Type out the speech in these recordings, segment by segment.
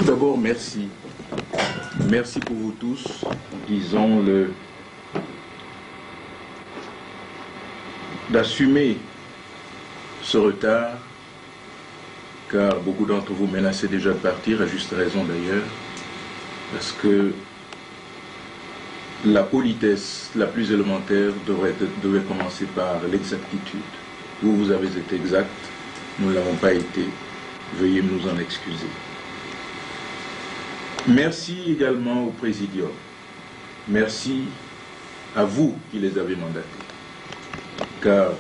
Tout d'abord, merci. Merci pour vous tous, disons-le, d'assumer ce retard, car beaucoup d'entre vous menaçaient déjà de partir, à juste raison d'ailleurs, parce que la politesse la plus élémentaire devait commencer par l'exactitude. Vous avez été exact, nous ne l'avons pas été, veuillez nous en excuser. Merci également au Présidium. Merci à vous qui les avez mandatés, car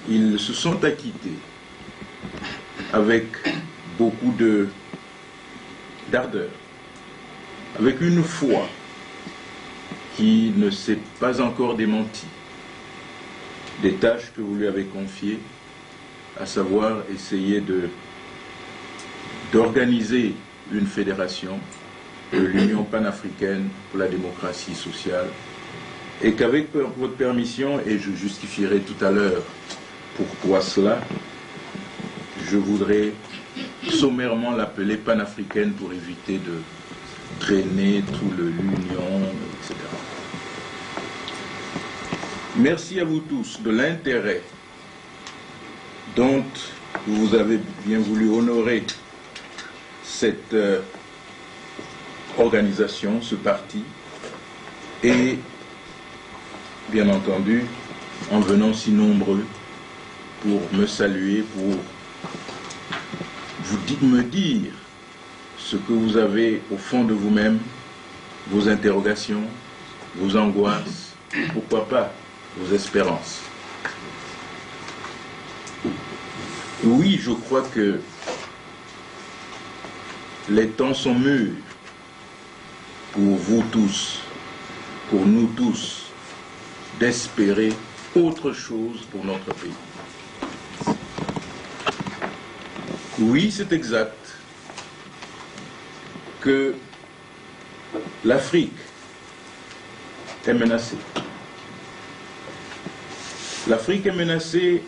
ils se sont acquittés avec beaucoup d'ardeur, avec une foi qui ne s'est pas encore démentie des tâches que vous lui avez confiées, à savoir essayer d'organiser une fédération de l'Union panafricaine pour la démocratie sociale, et qu'avec votre permission, et je justifierai tout à l'heure pourquoi cela, je voudrais sommairement l'appeler panafricaine pour éviter de traîner tout l'union, etc. Merci à vous tous de l'intérêt dont vous avez bien voulu honorer cette organisation, ce parti, et bien entendu en venant si nombreux pour me saluer, pour me dire ce que vous avez au fond de vous-même, vos interrogations, vos angoisses, pourquoi pas vos espérances. Oui, je crois que les temps sont mûrs pour vous tous, pour nous tous, d'espérer autre chose pour notre pays. Oui, c'est exact que l'Afrique est menacée. L'Afrique est menacée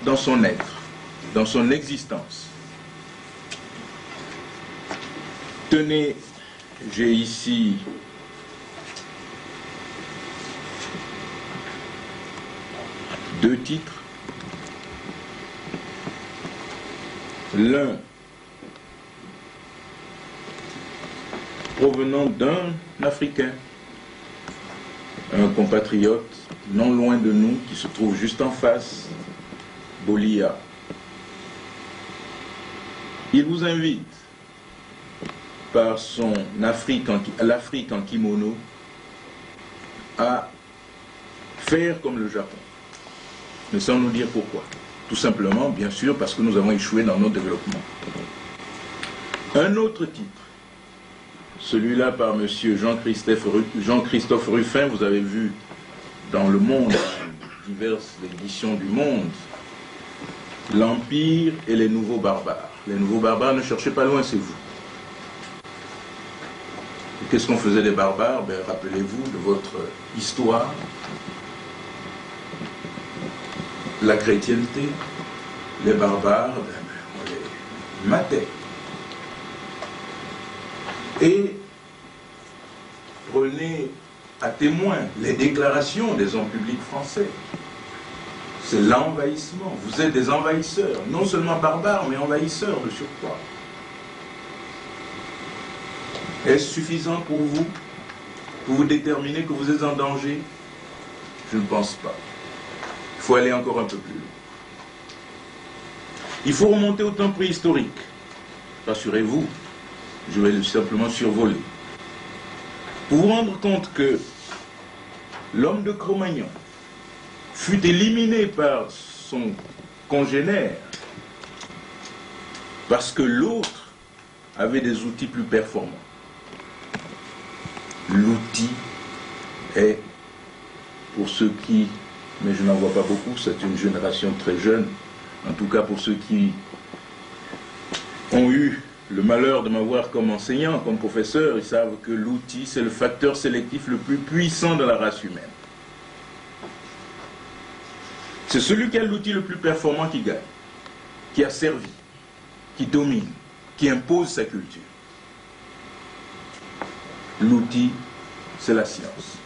dans son être, dans son existence. Tenez, j'ai ici deux titres. L'un provenant d'un Africain, un compatriote non loin de nous, qui se trouve juste en face, Bolia. Il vous invite par son l'Afrique en kimono à faire comme le Japon. Mais sans nous dire pourquoi. Tout simplement, bien sûr, parce que nous avons échoué dans notre développement. Un autre titre, celui-là par M. Jean-Christophe Ruffin, vous avez vu dans Le Monde, diverses éditions du Monde, l'Empire et les nouveaux barbares. Les nouveaux barbares, ne cherchez pas loin, c'est vous. Qu'est-ce qu'on faisait des barbares? Ben, rappelez-vous de votre histoire, la chrétienté, les barbares, on les matait. Et prenez à témoin les déclarations des hommes publics français. C'est l'envahissement. Vous êtes des envahisseurs, non seulement barbares, mais envahisseurs de surcroît. Est-ce suffisant pour vous déterminer que vous êtes en danger? Je ne pense pas. Il faut aller encore un peu plus loin. Il faut remonter au temps préhistorique. Rassurez-vous, je vais simplement survoler. Pour vous rendre compte que l'homme de Cro-Magnon fut éliminé par son congénère parce que l'autre avait des outils plus performants. L'outil est, pour ceux qui, mais je n'en vois pas beaucoup, c'est une génération très jeune, en tout cas pour ceux qui ont eu le malheur de m'avoir comme enseignant, comme professeur, ils savent que l'outil, c'est le facteur sélectif le plus puissant de la race humaine. C'est celui qui a l'outil le plus performant qui gagne, qui a servi, qui domine, qui impose sa culture. L'outil, c'est la science.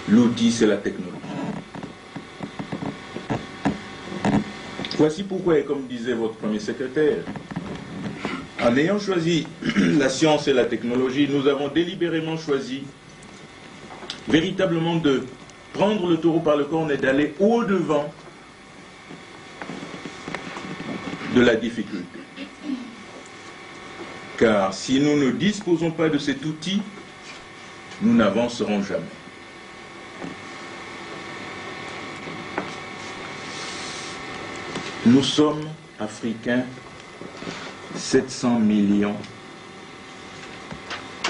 L'outil, c'est la technologie. Voici pourquoi, et comme disait votre premier secrétaire, en ayant choisi la science et la technologie, nous avons délibérément choisi véritablement de prendre le taureau par le corne et d'aller au-devant de la difficulté. Car si nous ne disposons pas de cet outil, nous n'avancerons jamais. Nous sommes africains, 700 millions.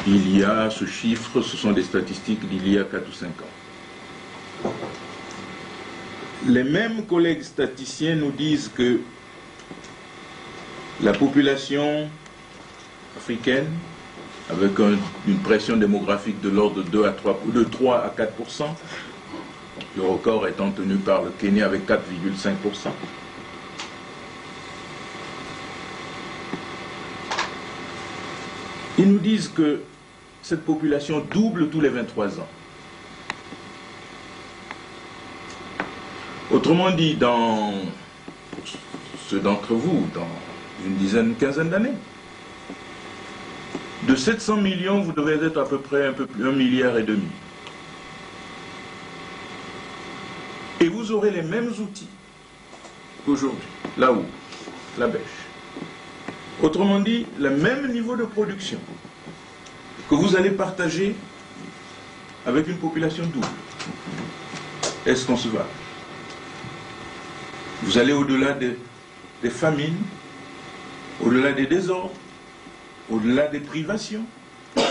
Il y a ce chiffre, ce sont des statistiques d'il y a 4 ou 5 ans. Les mêmes collègues statisticiens nous disent que la population africaine, avec une pression démographique de l'ordre de 3 à 4%, le record étant tenu par le Kenya avec 4,5%. Ils nous disent que cette population double tous les 23 ans. Autrement dit, dans ceux d'entre vous, dans une dizaine, une quinzaine d'années, de 700 millions, vous devez être à peu près un peu plus, 1,5 milliard. Et vous aurez les mêmes outils qu'aujourd'hui, là où la bêche. Autrement dit, le même niveau de production que vous allez partager avec une population double. Est-ce concevable? Vous allez au-delà des famines, au-delà des désordres, au-delà des privations. Mais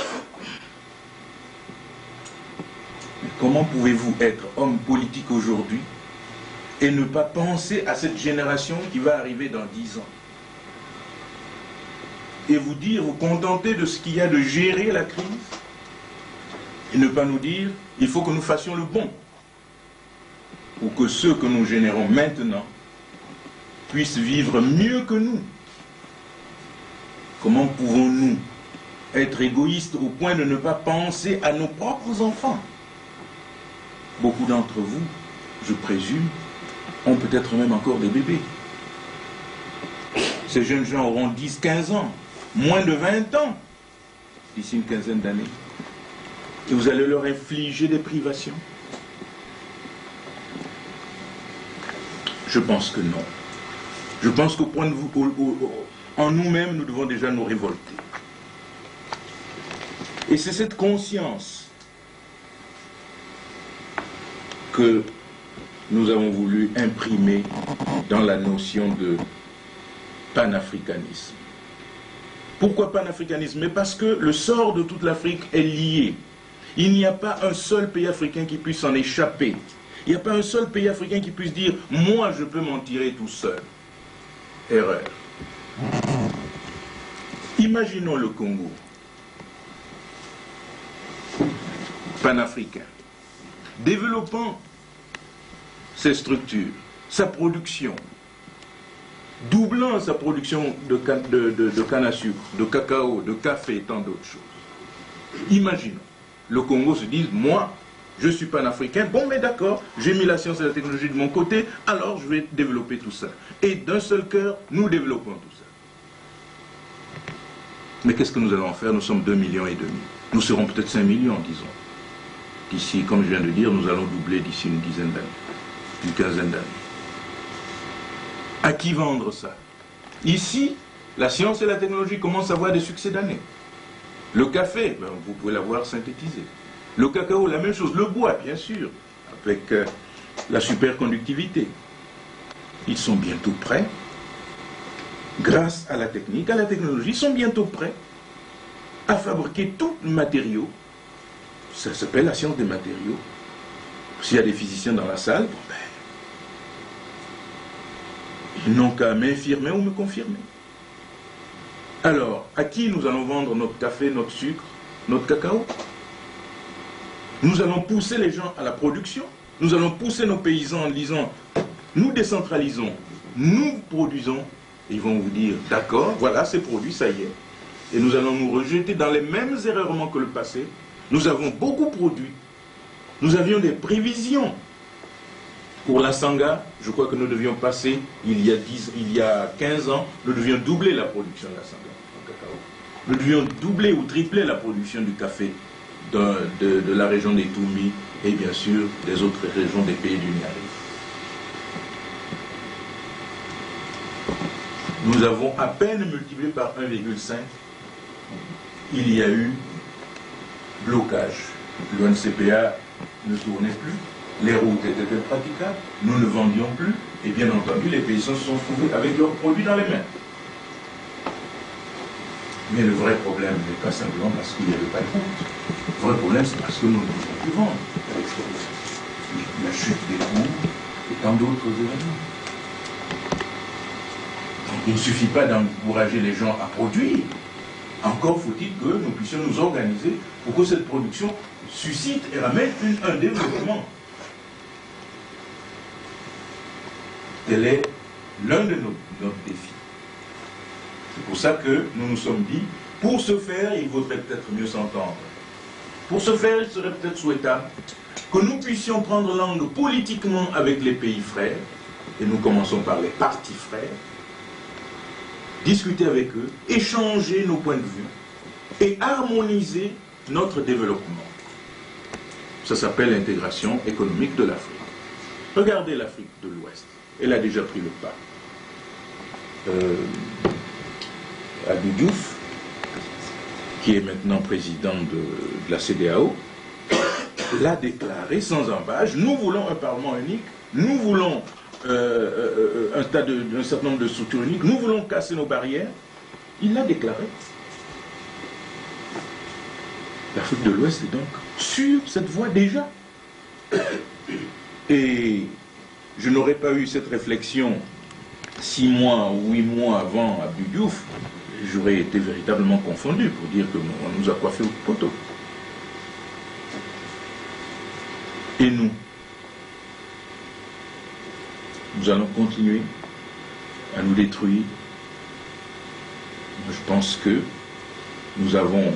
comment pouvez-vous être homme politique aujourd'hui et ne pas penser à cette génération qui va arriver dans 10 ans? Et vous dire, vous contenter de ce qu'il y a de gérer la crise et ne pas nous dire, il faut que nous fassions le bon pour que ceux que nous générons maintenant puissent vivre mieux que nous. Comment pouvons-nous être égoïstes au point de ne pas penser à nos propres enfants? Beaucoup d'entre vous, je présume, ont peut-être même encore des bébés. Ces jeunes gens auront 10, 15 ans. Moins de 20 ans, d'ici une quinzaine d'années, et vous allez leur infliger des privations? Je pense que non. Je pense qu'au point de vue, en nous-mêmes, nous devons déjà nous révolter. Et c'est cette conscience que nous avons voulu imprimer dans la notion de panafricanisme. Pourquoi panafricanisme? Mais parce que le sort de toute l'Afrique est lié. Il n'y a pas un seul pays africain qui puisse s'en échapper. Il n'y a pas un seul pays africain qui puisse dire « moi, je peux m'en tirer tout seul ». Erreur. Imaginons le Congo, panafricain, développant ses structures, sa production, doublant sa production de canne à sucre, de cacao, de café et tant d'autres choses. Imaginons, le Congo se dise, moi, je suis panafricain, bon mais d'accord, j'ai mis la science et la technologie de mon côté, alors je vais développer tout ça. Et d'un seul cœur, nous développons tout ça. Mais qu'est-ce que nous allons faire? Nous sommes 2,5 millions. Nous serons peut-être 5 millions, disons. D'ici, comme je viens de dire, nous allons doubler d'ici une dizaine d'années, une quinzaine d'années. À qui vendre ça? Ici, la science et la technologie commencent à avoir des succès d'année. Le café, ben, vous pouvez l'avoir synthétisé. Le cacao, la même chose. Le bois, bien sûr, avec la superconductivité. Ils sont bientôt prêts. Grâce à la technique, à la technologie, ils sont bientôt prêts à fabriquer tout le matériau. Ça s'appelle la science des matériaux. S'il y a des physiciens dans la salle, bon ben, ils n'ont qu'à m'infirmer ou me confirmer. Alors, à qui nous allons vendre notre café, notre sucre, notre cacao? Nous allons pousser les gens à la production. Nous allons pousser nos paysans en disant, nous décentralisons, nous produisons. Et ils vont vous dire, d'accord, voilà, c'est produit, ça y est. et nous allons nous rejeter dans les mêmes errements que le passé. Nous avons beaucoup produit. Nous avions des prévisions. Pour la Sangha, je crois que nous devions passer, il y a 15 ans, nous devions doubler la production de la Sangha en cacao. Nous devions doubler ou tripler la production du café de la région des Toumbi et bien sûr des autres régions des pays du Niari. Nous avons à peine multiplié par 1,5. Il y a eu blocage. L'ONCPA ne tournait plus. Les routes étaient impraticables, nous ne vendions plus, et bien entendu, les paysans se sont trouvés avec leurs produits dans les mains. Mais le vrai problème n'est pas simplement parce qu'il n'y avait pas de route. Le vrai problème, c'est parce que nous ne pouvons plus vendre à l'extérieur. La chute des cours et tant d'autres événements. Donc il ne suffit pas d'encourager les gens à produire. Encore faut-il que nous puissions nous organiser pour que cette production suscite et ramène un développement. Tel est l'un de nos défis. C'est pour ça que nous nous sommes dit, pour ce faire, il vaudrait peut-être mieux s'entendre. Pour ce faire, il serait peut-être souhaitable que nous puissions prendre langue politiquement avec les pays frères, et nous commençons par les partis frères, discuter avec eux, échanger nos points de vue, et harmoniser notre développement. Ça s'appelle l'intégration économique de l'Afrique. Regardez l'Afrique de l'Ouest. Elle a déjà pris le pas. Abdou Diouf, qui est maintenant président de la CEDEAO, l'a déclaré sans embâche. Nous voulons un Parlement unique, nous voulons un certain nombre de structures uniques, nous voulons casser nos barrières. Il l'a déclaré. L'Afrique de l'Ouest est donc sur cette voie déjà. Et je n'aurais pas eu cette réflexion 6 mois ou 8 mois avant Abdou Diouf, j'aurais été véritablement confondu pour dire qu'on nous a coiffé au poteau. Et nous allons continuer à nous détruire. Je pense que nous avons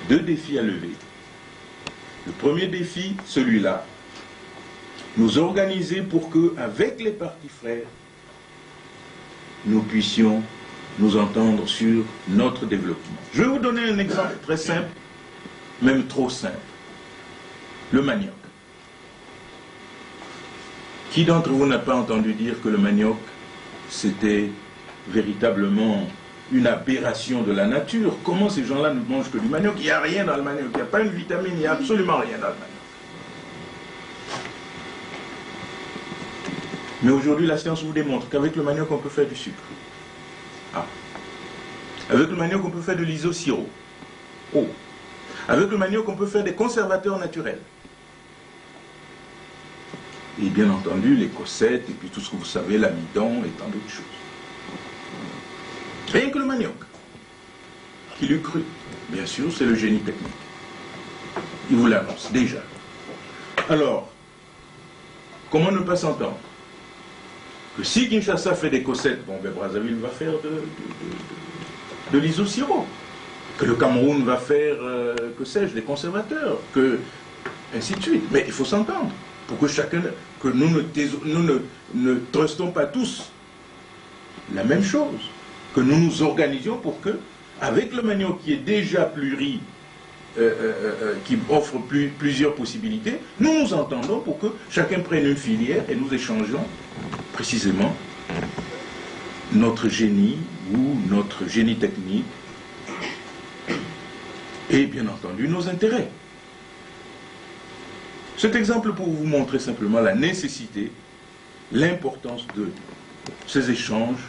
2 défis à lever. Le premier défi, celui-là, nous organiser pour que, avec les partis frères, nous puissions nous entendre sur notre développement. Je vais vous donner un exemple très simple, même trop simple. Le manioc. Qui d'entre vous n'a pas entendu dire que le manioc, c'était véritablement une aberration de la nature? Comment ces gens-là ne mangent que du manioc? Il n'y a rien dans le manioc, il n'y a pas une vitamine, il n'y a absolument rien dans le manioc. Mais aujourd'hui, la science vous démontre qu'avec le manioc, on peut faire du sucre. Ah. Avec le manioc, on peut faire de l'isosirop. Oh. Avec le manioc, on peut faire des conservateurs naturels. Et bien entendu, les cossettes, et puis tout ce que vous savez, l'amidon, et tant d'autres choses. Rien que le manioc. Qui l'eût cru. Bien sûr, c'est le génie technique. Il vous l'annonce déjà. Alors, comment ne pas s'entendre? Que si Kinshasa fait des cossettes, bon, ben Brazzaville va faire de l'isosirop. Que le Cameroun va faire, que sais-je, des conservateurs. Que, ainsi de suite. Mais il faut s'entendre. Pour que chacun, que nous ne trustons pas tous la même chose. Que nous nous organisions pour que, avec le manioc qui est déjà qui offre plusieurs possibilités, nous nous entendons pour que chacun prenne une filière et nous échangeons précisément notre génie ou notre génie technique et bien entendu nos intérêts. Cet exemple pour vous montrer simplement la nécessité, l'importance de ces échanges,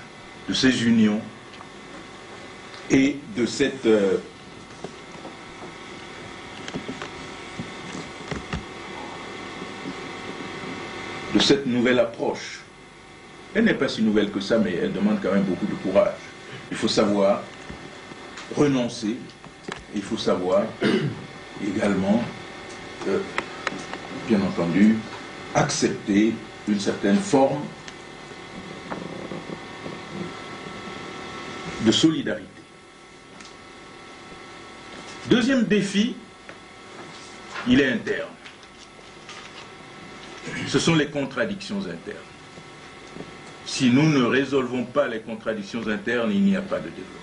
de ces unions et de cette nouvelle approche. Elle n'est pas si nouvelle que ça, mais elle demande quand même beaucoup de courage. Il faut savoir renoncer, il faut savoir également, bien entendu, accepter une certaine forme de solidarité. Deuxième défi, il est interne. Ce sont les contradictions internes. Si nous ne résolvons pas les contradictions internes, il n'y a pas de développement.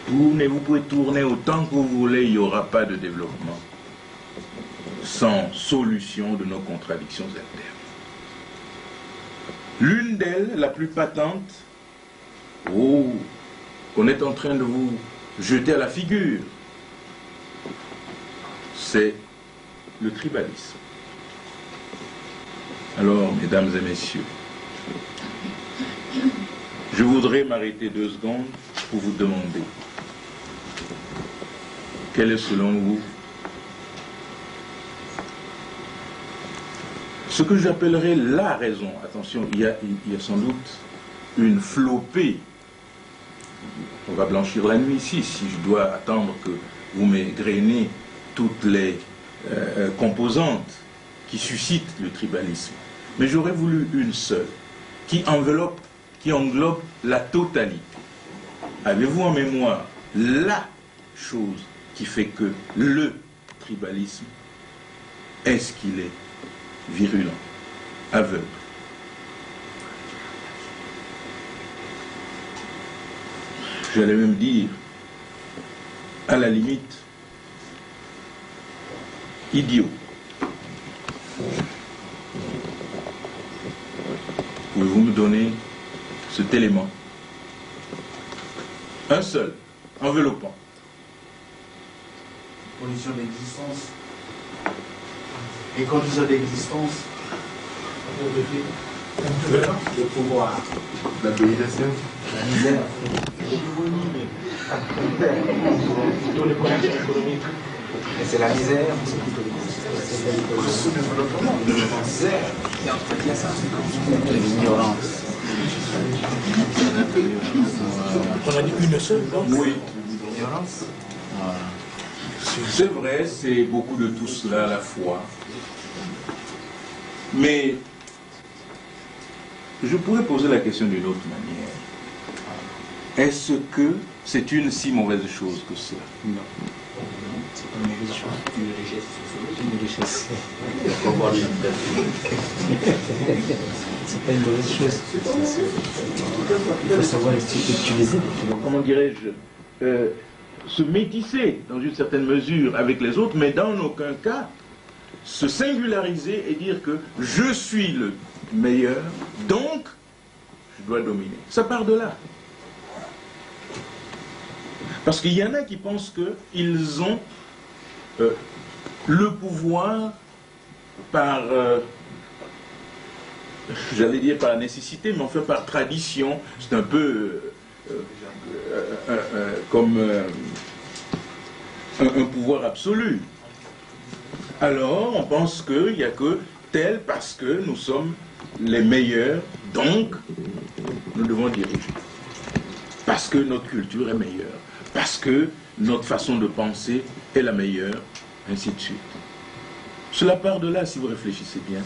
Vous pouvez tourner autant que vous voulez, il n'y aura pas de développement sans solution de nos contradictions internes. L'une d'elles, la plus patente, qu'on est en train de vous jeter à la figure, c'est le tribalisme. Alors, mesdames et messieurs, je voudrais m'arrêter 2 secondes pour vous demander quelle est selon vous ce que j'appellerais la raison. Attention, il y a sans doute une flopée. On va blanchir la nuit ici, si je dois attendre que vous m'égrenez toutes les composantes qui suscitent le tribalisme. Mais j'aurais voulu une seule, qui englobe la totalité. Avez-vous en mémoire la chose qui fait que le tribalisme est ce qu'il est, virulent, aveugle? J'allais même dire, à la limite, idiot. Pouvez-vous me donner cet élément? Un seul, enveloppant. Conditions d'existence. Les conditions d'existence. Le pouvoir. La domination. La misère. Et c'est la misère. Le sous-développement. La misère qui entretient ça. L'ignorance. On a dit une seule, donc? Oui. L'ignorance. C'est vrai, c'est beaucoup de tout cela à la fois. Mais je pourrais poser la question d'une autre manière. Est-ce que c'est une si mauvaise chose que cela? Non. C'est pas une mauvaise chose. Une richesse sociologique. Une richesse. C'est pas une mauvaise chose. Il faut savoir utiliser. Comment dirais-je, se métisser dans une certaine mesure avec les autres, mais dans aucun cas se singulariser et dire que je suis le meilleur, donc je dois dominer. Ça part de là. Parce qu'il y en a qui pensent qu'ils ont le pouvoir par, j'allais dire par nécessité, mais enfin par tradition. C'est un peu comme un pouvoir absolu. Alors on pense qu'il n'y a que tel parce que nous sommes les meilleurs, donc nous devons diriger. Parce que notre culture est meilleure, parce que notre façon de penser est la meilleure, ainsi de suite. Cela part de là, si vous réfléchissez bien.